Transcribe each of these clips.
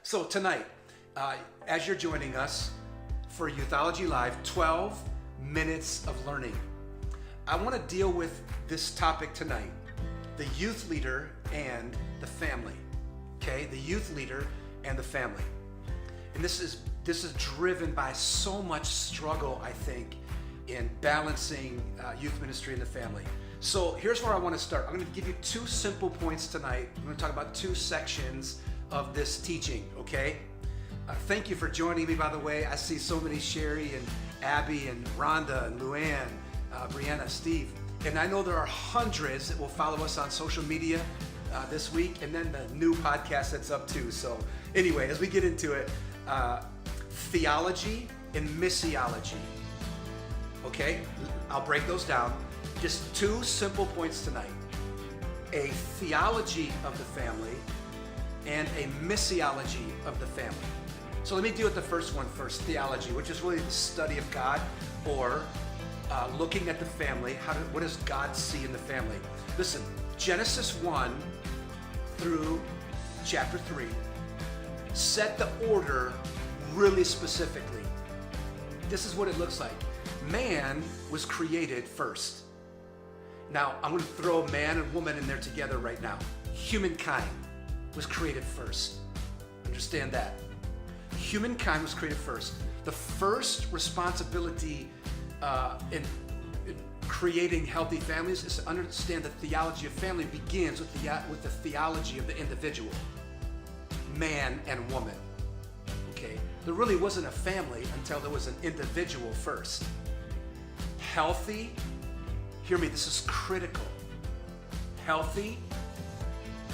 So tonight, as you're joining us for Youthology Live, 12 minutes of learning. I want to deal with this topic tonight, the youth leader and the family. Okay, the youth leader and the family. And this is driven by so much struggle, I think, in balancing youth ministry and the family. So here's where I want to start. I'm going to give you two simple points tonight. I'm going to talk about two sections of this teaching, okay? Thank you for joining me, by the way. I see so many, Sherry and Abby and Rhonda and Luann, Brianna, Steve. And I know there are hundreds that will follow us on social media this week, and then the new podcast that's up too. So anyway, as we get into it, theology and missiology. Okay, I'll break those down. Just two simple points tonight. A theology of the family and a missiology of the family. So let me deal with the first one first, theology, which is really the study of God, or looking at the family. What does God see in the family? Listen, Genesis 1 through chapter 3 set the order really specifically. This is what it looks like. Man was created first. Now, I'm going to throw man and woman in there together right now. Humankind was created first. Understand that. Humankind was created first. The first responsibility in creating healthy families is to understand the theology of family begins with the theology of the individual, man and woman. Okay, there really wasn't a family until there was an individual first. Healthy, hear me, this is critical. Healthy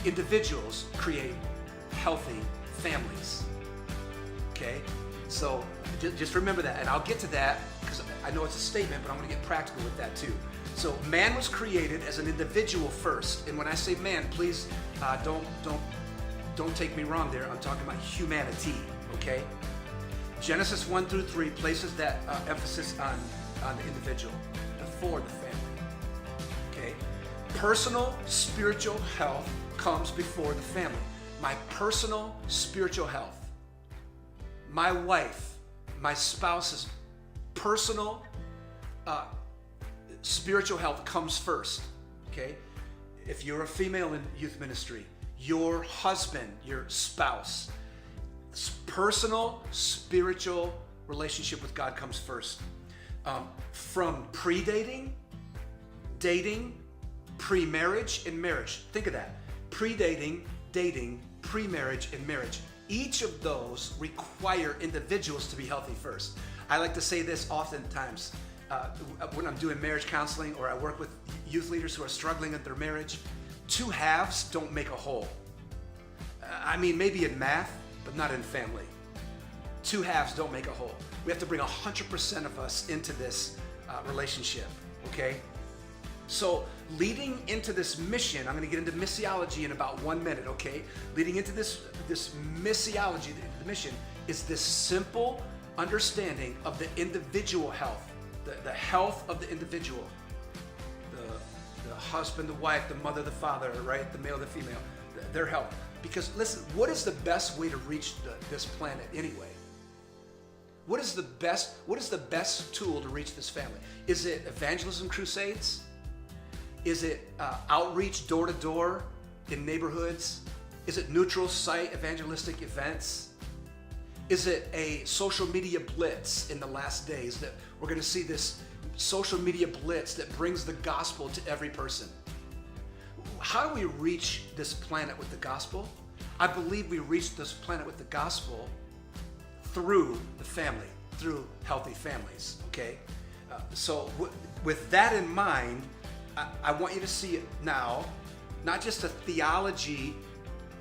individuals create healthy families. Okay, so just remember that, and I'll get to that because I know it's a statement, but I'm going to get practical with that too. So man was created as an individual first, and when I say man, please don't take me wrong there. I'm talking about humanity. Okay, Genesis 1 through 3 places that emphasis on the individual before the family. Okay, personal spiritual health comes before the family. My personal spiritual health, my wife, my spouse's personal spiritual health comes first. Okay, if you're a female in youth ministry, your husband, your spouse, personal spiritual relationship with God comes first. From predating, dating, pre-marriage, and marriage. Think of that. Predating, dating, pre-marriage, and marriage. Each of those require individuals to be healthy first. I like to say this oftentimes when I'm doing marriage counseling or I work with youth leaders who are struggling in their marriage. Two halves don't make a whole. I mean, maybe in math, but not in family. Two halves don't make a whole. We have to bring 100% of us into this relationship, okay? So leading into this mission, I'm going to get into missiology in about 1 minute, okay? Leading into this missiology, the mission, is this simple understanding of the individual health, the health of the individual, the husband, the wife, the mother, the father, right? The male, the female, their health. Because listen, what is the best way to reach this planet anyway? What is the best tool to reach this family? Is it evangelism crusades? Is it outreach door to door in neighborhoods? Is it neutral site evangelistic events? Is it a social media blitz in the last days that we're going to see this social media blitz that brings the gospel to every person? How do we reach this planet with the gospel? I believe we reach this planet with the gospel through the family, through healthy families, okay? So with that in mind, I want you to see it now, not just a theology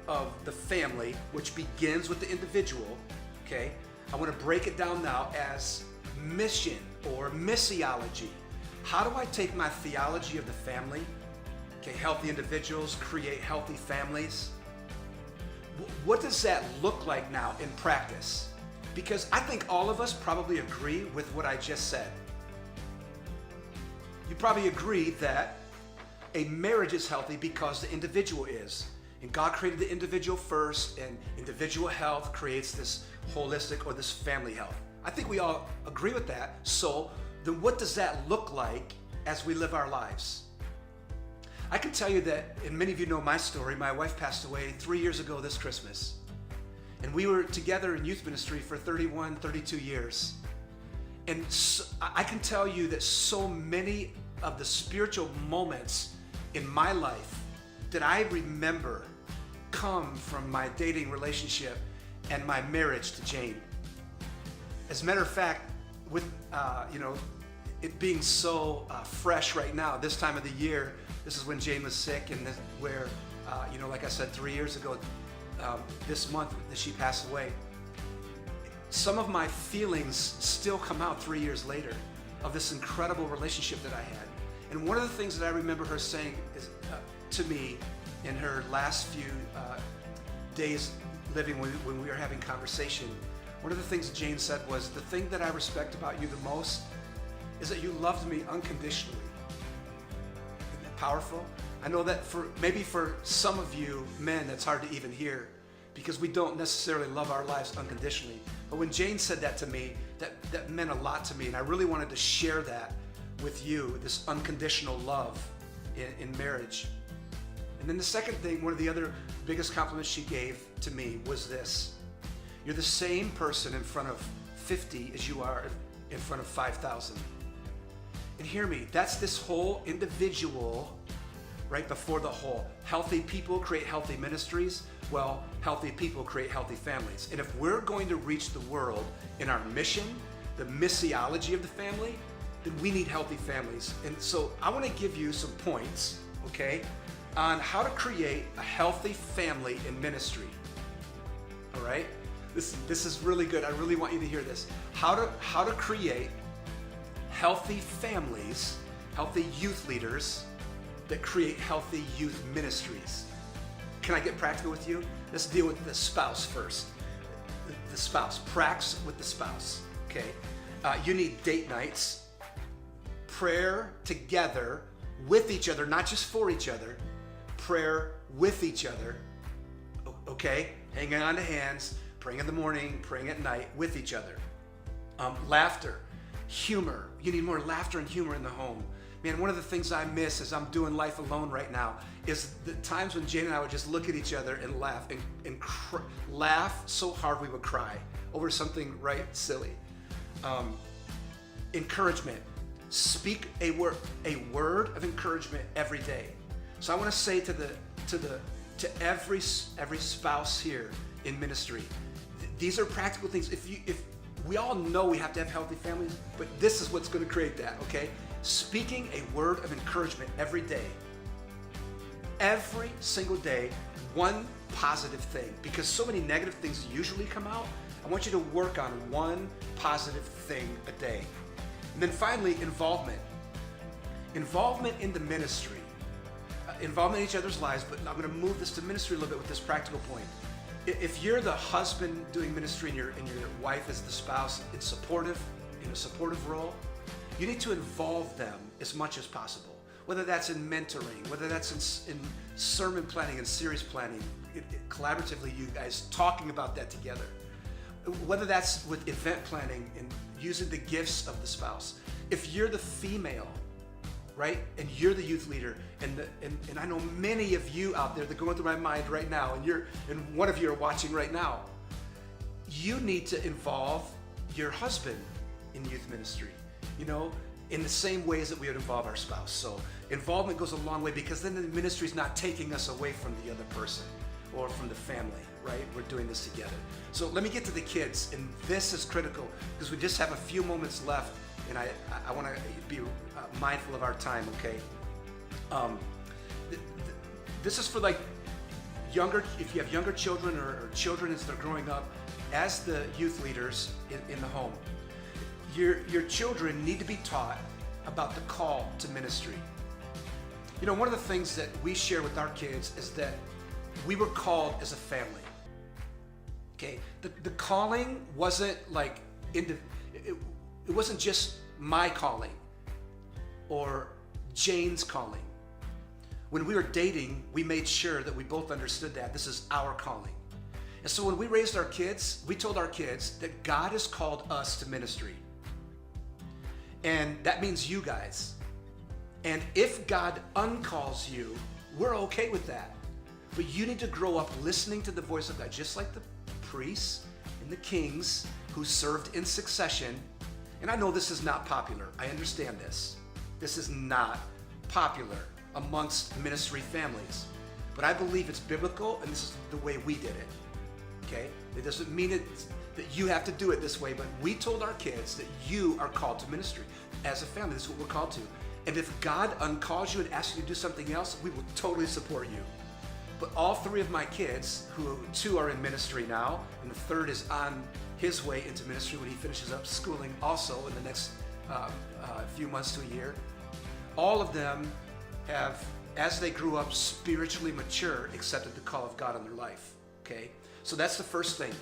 of the family, which begins with the individual, okay? I want to break it down now as mission or missiology. How do I take my theology of the family, okay, healthy individuals create healthy families? What does that look like now in practice? Because I think all of us probably agree with what I just said. You probably agree that a marriage is healthy because the individual is. And God created the individual first, and individual health creates this holistic or this family health. I think we all agree with that. So then what does that look like as we live our lives? I can tell you that, and many of you know my story, my wife passed away 3 years ago this Christmas. And we were together in youth ministry for 31, 32 years. And so, I can tell you that so many of the spiritual moments in my life that I remember come from my dating relationship and my marriage to Jane. As a matter of fact, with it being so fresh right now, this time of the year, this is when Jane was sick, and this, where like I said, 3 years ago, this month that she passed away. Some of my feelings still come out 3 years later of this incredible relationship that I had. And one of the things that I remember her saying is, to me in her last few days living when we were having conversation, one of the things Jane said was, the thing that I respect about you the most is that you loved me unconditionally. Isn't that powerful? I know that maybe for some of you men, that's hard to even hear because we don't necessarily love our lives unconditionally. But when Jane said that to me, that meant a lot to me, and I really wanted to share that with you, this unconditional love in marriage. And then the second thing, one of the other biggest compliments she gave to me was this: you're the same person in front of 50 as you are in front of 5,000. And hear me, that's this whole individual right before the whole. Healthy people create healthy ministries. Well, healthy people create healthy families. And if we're going to reach the world in our mission, the missiology of the family, then we need healthy families. And so I want to give you some points, okay, on how to create a healthy family in ministry. All right? This is really good. I really want you to hear this. How to create healthy families, healthy youth leaders that create healthy youth ministries. Can I get practical with you? Let's deal with the spouse first. The spouse. Pracs with the spouse. Okay? You need date nights, prayer together with each other, not just for each other, prayer with each other. Okay? Hanging on to hands, praying in the morning, praying at night with each other. Laughter, humor. You need more laughter and humor in the home. Man, one of the things I miss as I'm doing life alone right now is the times when Jane and I would just look at each other and laugh and laugh so hard we would cry over something right silly. Encouragement. Speak a word of encouragement every day. So I want to say to every spouse here in ministry, these are practical things. If we all know we have to have healthy families, but this is what's going to create that, okay? Speaking a word of encouragement every day. Every single day, one positive thing. Because so many negative things usually come out, I want you to work on one positive thing a day. And then finally, involvement. Involvement in the ministry. Involvement in each other's lives, but I'm going to move this to ministry a little bit with this practical point. If you're the husband doing ministry and your wife is the spouse in a supportive role, you need to involve them as much as possible. Whether that's in mentoring, whether that's in sermon planning and series planning, collaboratively you guys talking about that together. Whether that's with event planning and using the gifts of the spouse. If you're the female, right, and you're the youth leader, and I know many of you out there that are going through my mind right now, and one of you are watching right now, you need to involve your husband in youth ministry, in the same ways that we would involve our spouse. So involvement goes a long way, because then the ministry is not taking us away from the other person or from the family, right? We're doing this together. So let me get to the kids, and this is critical because we just have a few moments left, and I want to be mindful of our time, okay? This is for like if you have younger children or children as they're growing up, as the youth leaders in the home, your children need to be taught about the call to ministry. One of the things that we share with our kids is that we were called as a family. Okay, the calling wasn't like it wasn't just my calling or Jane's calling. when we were dating, we made sure that we both understood that this is our calling. And so when we raised our kids, we told our kids that God has called us to ministry. And that means you guys. And if God uncalls you, we're okay with that. But you need to grow up listening to the voice of God, just like the priests and the kings who served in succession. And I know this is not popular. I understand this. This is not popular amongst ministry families. But I believe it's biblical, and this is the way we did it. Okay? It doesn't mean that you have to do it this way, but we told our kids that you are called to ministry. As a family, this is what we're called to. And if God uncalls you and asks you to do something else, we will totally support you. But all three of my kids, two are in ministry now, and the third is on his way into ministry when he finishes up schooling also in the next few months to a year. All of them have, as they grew up spiritually mature, accepted the call of God on their life. Okay? So that's the first thing.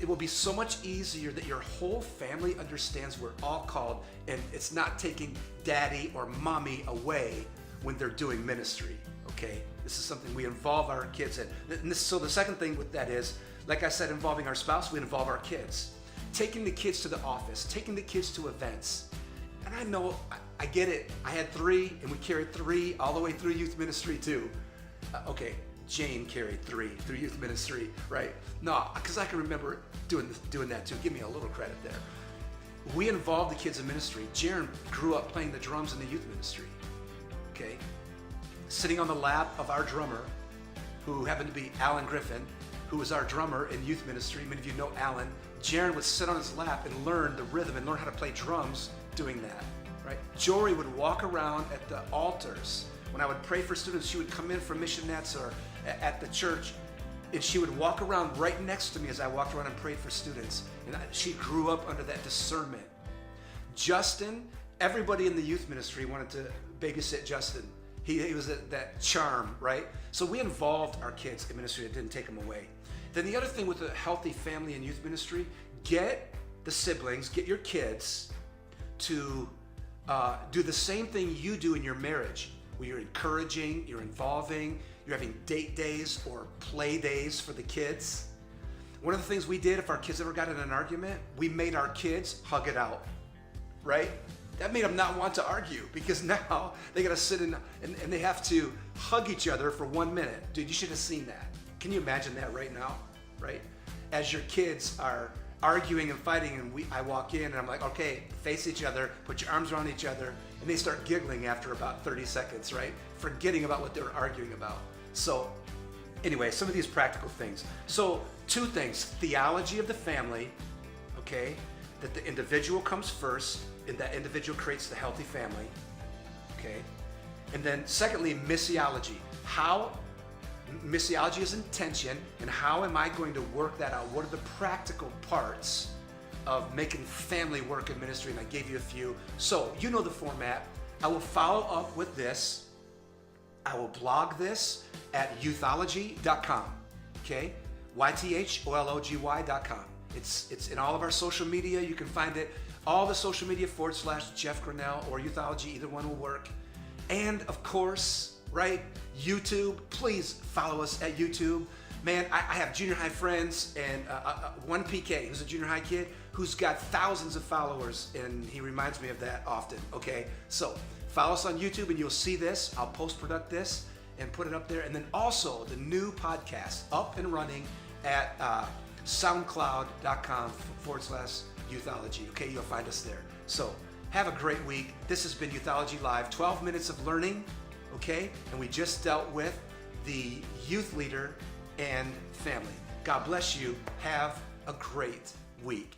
It will be so much easier that your whole family understands we're all called, and it's not taking daddy or mommy away when they're doing ministry. Okay? This is something we involve our kids in. So the second thing with that is, like I said, involving our spouse, we involve our kids. Taking the kids to the office, taking the kids to events. And I know, I get it. I had three, and we carried three all the way through youth ministry too. Okay, Jane carried three through youth ministry, right? No, because I can remember doing that too. Give me a little credit there. We involved the kids in ministry. Jaron grew up playing the drums in the youth ministry. Okay? Sitting on the lap of our drummer, who happened to be Alan Griffin, who was our drummer in youth ministry. Many of you know Alan. Jaron would sit on his lap and learn the rhythm and learn how to play drums doing that, right? Jory would walk around at the altars. When I would pray for students, she would come in from missionettes or at the church, and she would walk around right next to me as I walked around and prayed for students. And she grew up under that discernment. Justin, everybody in the youth ministry wanted to babysit Justin. He was that charm, right? So we involved our kids in ministry. It didn't take them away. Then the other thing with a healthy family and youth ministry, get the siblings, get your kids to do the same thing you do in your marriage, where you're encouraging, you're involving, you're having date days or play days for the kids. One of the things we did, if our kids ever got in an argument, we made our kids hug it out, right? That made them not want to argue, because now they got to sit and they have to hug each other for 1 minute. Dude, you should have seen that. Can you imagine that right now, right? As your kids are arguing and fighting, and I walk in and I'm like, okay, face each other, put your arms around each other, and they start giggling after about 30 seconds, right? Forgetting about what they were arguing about. So anyway, some of these practical things. So 2 things, theology of the family, okay? That the individual comes first, and that individual creates the healthy family, okay? And then secondly, missiology. Missiology is intention, and how am I going to work that out? What are the practical parts of making family work in ministry? And I gave you a few. So you know the format. I will follow up with this. I will blog this at youthology.com, okay? YTHOLOGY.com. It's in all of our social media. You can find it, all the social media / Jeff Grinnell or Youthology, either one will work. And of course, right, YouTube, please follow us at YouTube. Man, I have junior high friends, and one PK, who's a junior high kid, who's got thousands of followers, and he reminds me of that often, okay? So follow us on YouTube and you'll see this. I'll post-product this and put it up there. And then also the new podcast up and running at soundcloud.com / Youthology. Okay, you'll find us there. So have a great week. This has been Youthology Live, 12 minutes of learning, okay? And we just dealt with the youth leader and family. God bless you. Have a great week.